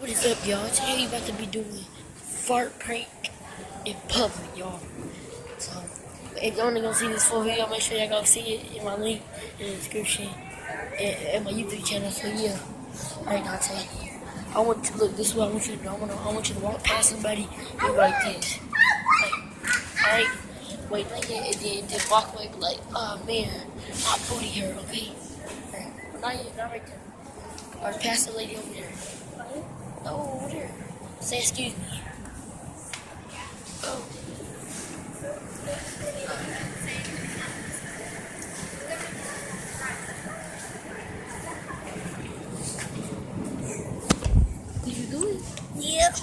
What is up, y'all? Today we about to be doing fart prank in public, y'all. So, if y'all only gonna see this full video, make sure y'all go see it in my link in the description and my YouTube channel. So yeah, alright, Dante. I want you to look. This is what I want you to do. I want you to walk past somebody and go like this. Alright, wait like that, and then walk away, be like, oh man, my booty hurt. Okay. Alright, not yet, not right there. Alright, pass the lady over there. No, over there. Say excuse me. Go. Did you do it? Yeah.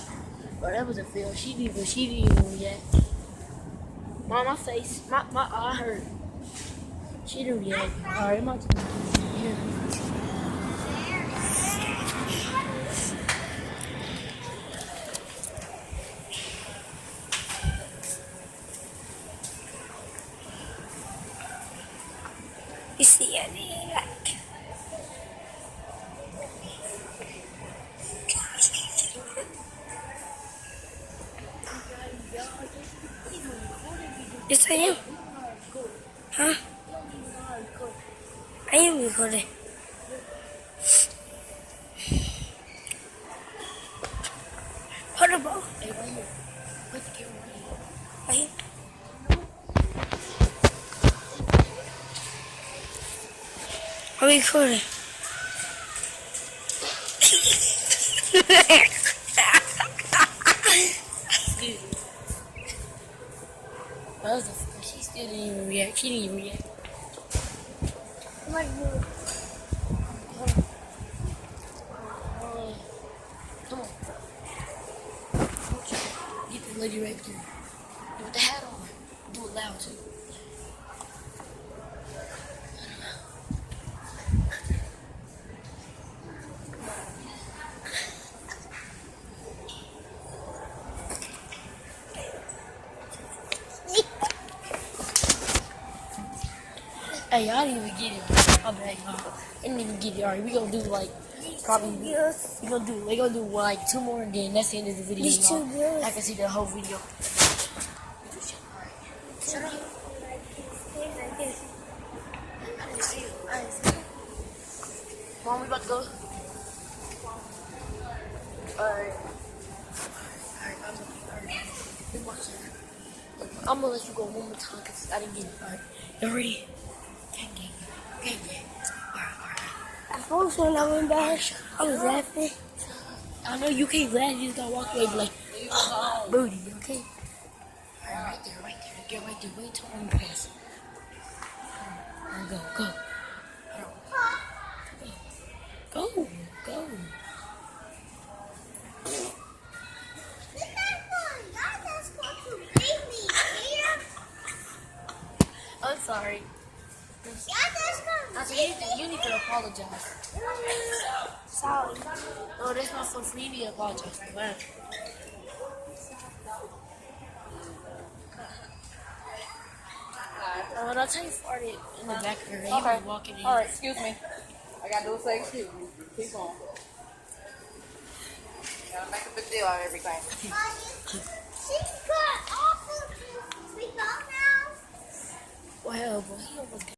Bro, that was a fail. She didn't even react. My face, my eye hurt. She didn't react. Alright, my turn. Here. You see, I mean, like. Yes, I am. Huh? I am recording. Hold the ball. Hey, right here. Put the camera right here. Right here. I'm recording. Excuse me. That was a fail. She still didn't even react. She didn't even react. Come on. Come on. Get the lady right there. With the hat on. Do it loud too. Hey, y'all didn't even get it. I'm bad, y'all. I didn't even get it. Alright, we gonna do like probably we gonna do like 2 more and then that's the end of the video. These 2 y'all. girls. I can see the whole video. Shut up. I didn't see it. Mom, we about to go. Alright. I'm gonna let you go one more time because I didn't get it. Alright. You ready? Gang. I supposed when I went back, I was laughing. I know you can't laugh, you just gotta walk away and be like, booty, okay? Alright, right there. Get right there. Wait till I'm pass. Go. Go. I'm sorry. You need to apologize. Sorry. No, that's not so free. You need to apologize. Man. When I tell you farted in the back of her, you Okay. was walking in. Alright, excuse me. I gotta do a say excuse me. Keep going. Gotta make a big deal out of everything. She's got awful. We go now. Well, boy, he almost got